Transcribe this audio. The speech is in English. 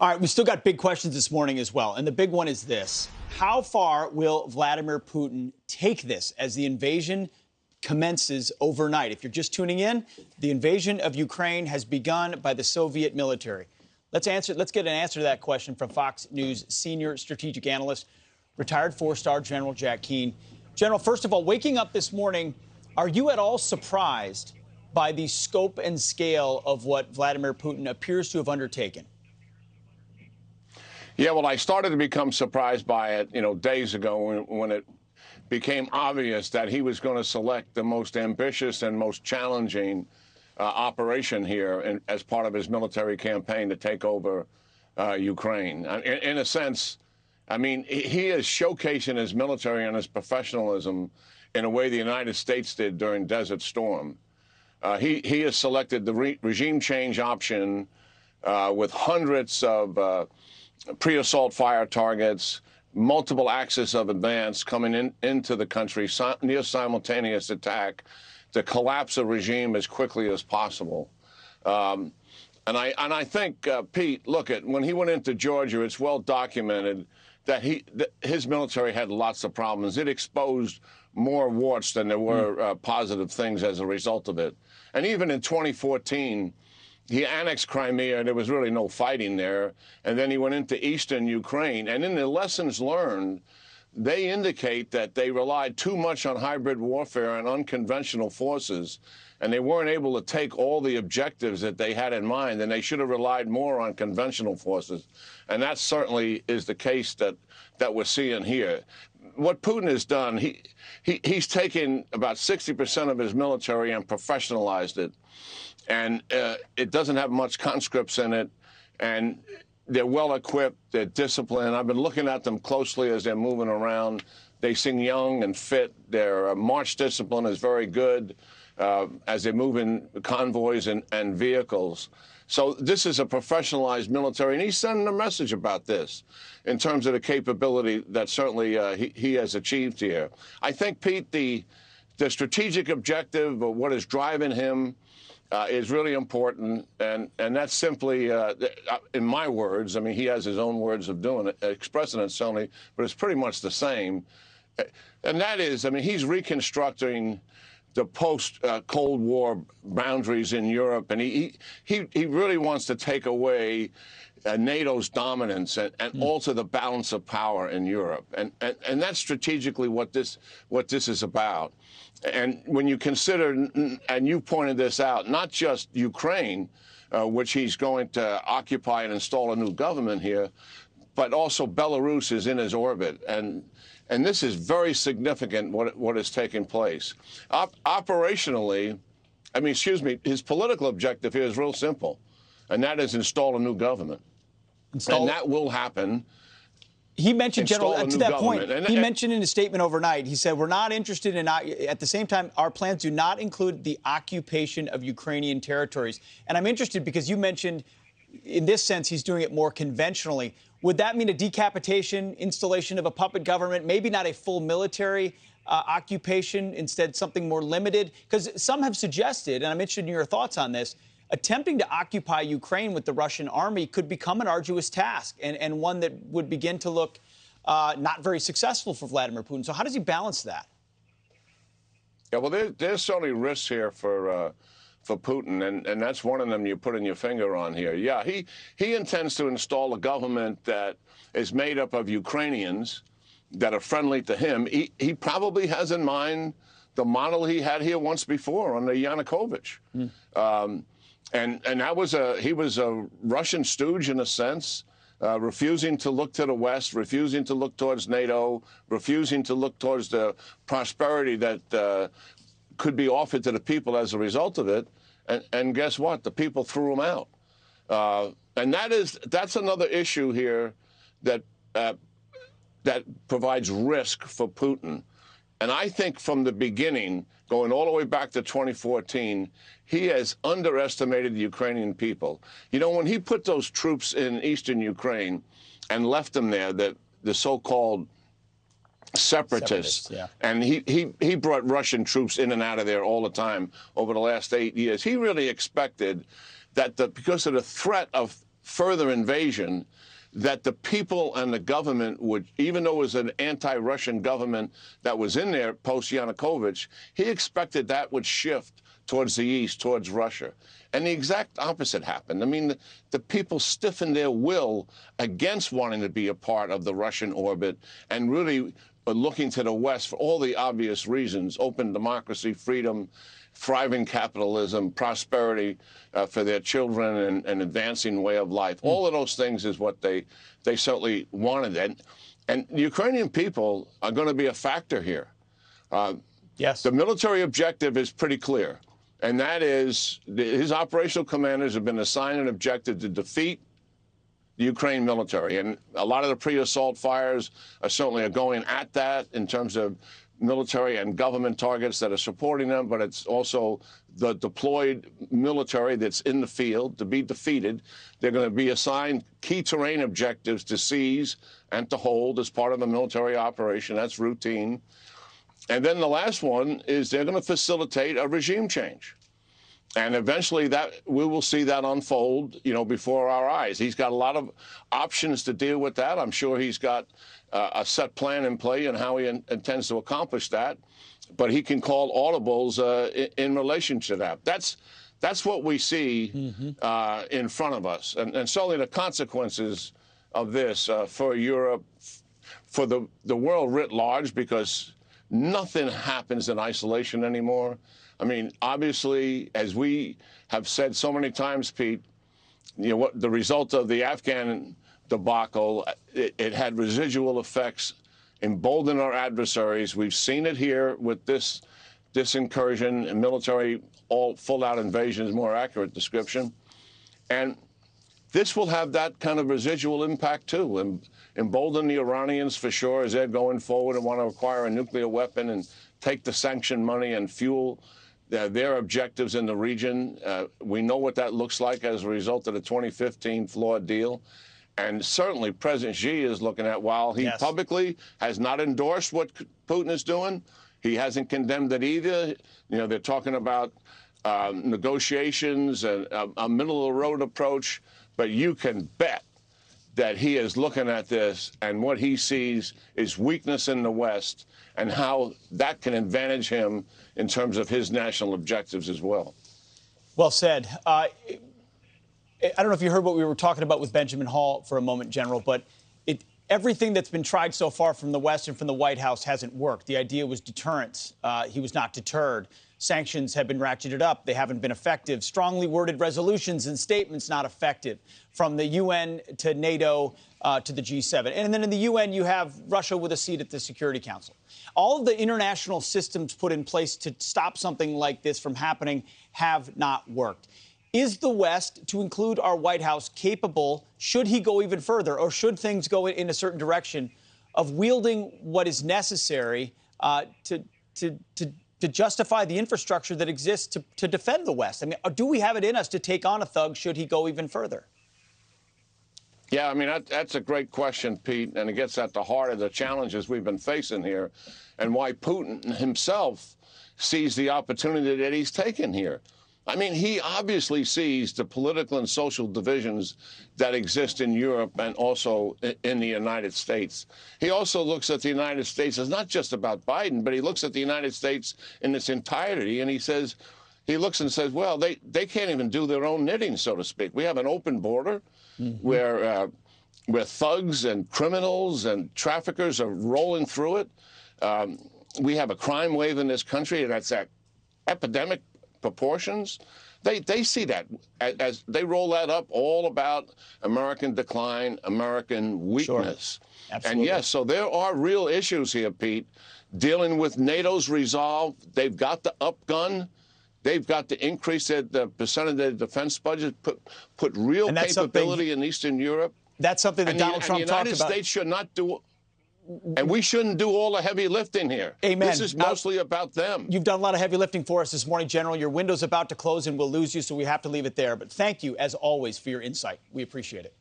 All right, we still got big questions this morning as well. And the big one is this. How far will Vladimir Putin take this as the invasion commences overnight? If you're just tuning in, the invasion of Ukraine has begun by the Soviet military. Let's get an answer to that question from Fox News senior strategic analyst, retired four-star General Jack Keane. General, first of all, waking up this morning, are you at all surprised by the scope and scale of what Vladimir Putin appears to have undertaken? Yeah, well, I started to become surprised by it, days ago when it became obvious that he was going to select the most ambitious and most challenging operation here as part of his military campaign to take over Ukraine. In a sense, I mean, he is showcasing his military and his professionalism in a way the United States did during Desert Storm. He has selected the regime change option with hundreds of pre-assault fire targets, multiple axes of advance coming into the country, near simultaneous attack to collapse a regime as quickly as possible. And I think, Pete, look, when he went into Georgia, it's well documented that his military had lots of problems. It exposed more warts than there were positive things as a result of it. And even in 2014, he annexed Crimea, and there was really no fighting there. And then he went into eastern Ukraine. And in the lessons learned, they indicate that they relied too much on hybrid warfare and unconventional forces, and they weren't able to take all the objectives that they had in mind, and they should have relied more on conventional forces. And that certainly is the case that we're seeing here. What Putin has done, he's taken about 60% of his military and professionalized it. And it doesn't have much conscripts in it, and they're well equipped, they're disciplined. I've been looking at them closely as they're moving around. They seem young and fit. Their march discipline is very good as they move in convoys and vehicles. So this is a professionalized military, and he's sending a message about this in terms of the capability that certainly he has achieved here. I think, Pete, the strategic objective of what is driving him is really important, and that's simply, in my words, I mean, he has his own words of doing it, expressing it certainly, but it's pretty much the same. And that is, I mean, he's reconstructing the post-Cold War boundaries in Europe, and he really wants to take away NATO's dominance and alter the balance of power in Europe, and that's strategically what this is about. And when you consider, and you pointed this out, not just Ukraine, which he's going to occupy and install a new government here, but also Belarus is in his orbit. And this is very significant, what is taking place. Operationally, his political objective here is real simple, and that is install a new government. And that will happen. He mentioned, General, to that point, he mentioned in his statement overnight, he said, we're not interested in, at the same time, our plans do not include the occupation of Ukrainian territories. And I'm interested because you mentioned, in this sense, he's doing it more conventionally. Would that mean a decapitation, installation of a puppet government, maybe not a full military occupation, instead something more limited? Because some have suggested, and I'm interested in your thoughts on this, attempting to occupy Ukraine with the Russian army could become an arduous task and one that would begin to look not very successful for Vladimir Putin. So how does he balance that? Yeah, well, there's certainly risks here for Putin, and that's one of them you're putting your finger on here. Yeah, he intends to install a government that is made up of Ukrainians that are friendly to him. He probably has in mind the model he had here once before under Yanukovych. And he was a Russian stooge in a sense, refusing to look to the West, refusing to look towards NATO, refusing to look towards the prosperity that could be offered to the people as a result of it. And guess what? The people threw him out. And that's another issue here that provides risk for Putin. And I think from the beginning, going all the way back to 2014, he has underestimated the Ukrainian people. You know, when he put those troops in eastern Ukraine and left them there, the so-called separatists, yeah. And he brought Russian troops in and out of there all the time over the last 8 years. He really expected that because of the threat of further invasion, that the people and the government would, even though it was an anti-Russian government that was in there post-Yanukovych, he expected that would shift towards the east, towards Russia. And the exact opposite happened. I mean, the people stiffened their will against wanting to be a part of the Russian orbit and really looking to the West for all the obvious reasons: open democracy, freedom, thriving capitalism, prosperity for their children, and an advancing way of life. All of those things is what they certainly wanted. And Ukrainian people are going to be a factor here. Yes. The military objective is pretty clear, and that is his operational commanders have been assigned an objective to defeat the Ukraine military. And a lot of the pre-assault fires are certainly going at that in terms of military and government targets that are supporting them, but it's also the deployed military that's in the field to be defeated. They're going to be assigned key terrain objectives to seize and to hold as part of a military operation. That's routine. And then the last one is they're going to facilitate a regime change. And eventually that we will see that unfold, before our eyes. He's got a lot of options to deal with that. I'm sure he's got a set plan in play and how he intends to accomplish that. But he can call audibles in relation to that. That's what we see in front of us. And certainly the consequences of this for Europe, for the world writ large, because nothing happens in isolation anymore. I mean, obviously, as we have said so many times, Pete, what the result of the Afghan debacle, it had residual effects, emboldened our adversaries. We've seen it here with this incursion, and military, all full-out invasion is a more accurate description. And this will have that kind of residual impact, too, and embolden the Iranians for sure as they're going forward and want to acquire a nuclear weapon and take the sanction money and fuel their objectives in the region. We know what that looks like as a result of the 2015 flawed deal. And certainly President Xi is looking at, while he publicly has not endorsed what Putin is doing, he hasn't condemned it either. They're talking about negotiations and a middle-of-the-road approach. But you can bet that he is looking at this, and what he sees is weakness in the West and how that can advantage him in terms of his national objectives as well. Well said. I don't know if you heard what we were talking about with Benjamin Hall for a moment, General, but everything that's been tried so far from the West and from the White House hasn't worked. The idea was deterrence. He was not deterred. Sanctions have been ratcheted up. They haven't been effective. Strongly worded resolutions and statements not effective, from the UN to NATO to the G7. And then in the UN, you have Russia with a seat at the Security Council. All of the international systems put in place to stop something like this from happening have not worked. Is the West, to include our White House, capable, should he go even further, or should things go in a certain direction, of wielding what is necessary to justify the infrastructure that exists to defend the West? I mean, do we have it in us to take on a thug should he go even further? Yeah, I mean, that's a great question, Pete, and it gets at the heart of the challenges we've been facing here and why Putin himself sees the opportunity that he's taken here. I mean, he obviously sees the political and social divisions that exist in Europe and also in the United States. He also looks at the United States as not just about Biden, but he looks at the United States in its entirety, and he looks and says, well, they can't even do their own knitting, so to speak. We have an open border where thugs and criminals and traffickers are rolling through it. We have a crime wave in this country that's at epidemic proportions. They see that as they roll that up, all about American decline, American weakness. Sure. Absolutely. And yes, so there are real issues here, Pete, dealing with NATO's resolve. They've got to upgun. They've got to increase the percent of their defense budget, put real capability in Eastern Europe. That's something that Donald Trump talked about. The United States should not do. And we shouldn't do all the heavy lifting here. Amen. This is mostly about them. You've done a lot of heavy lifting for us this morning, General. Your window's about to close and we'll lose you, so we have to leave it there. But thank you, as always, for your insight. We appreciate it.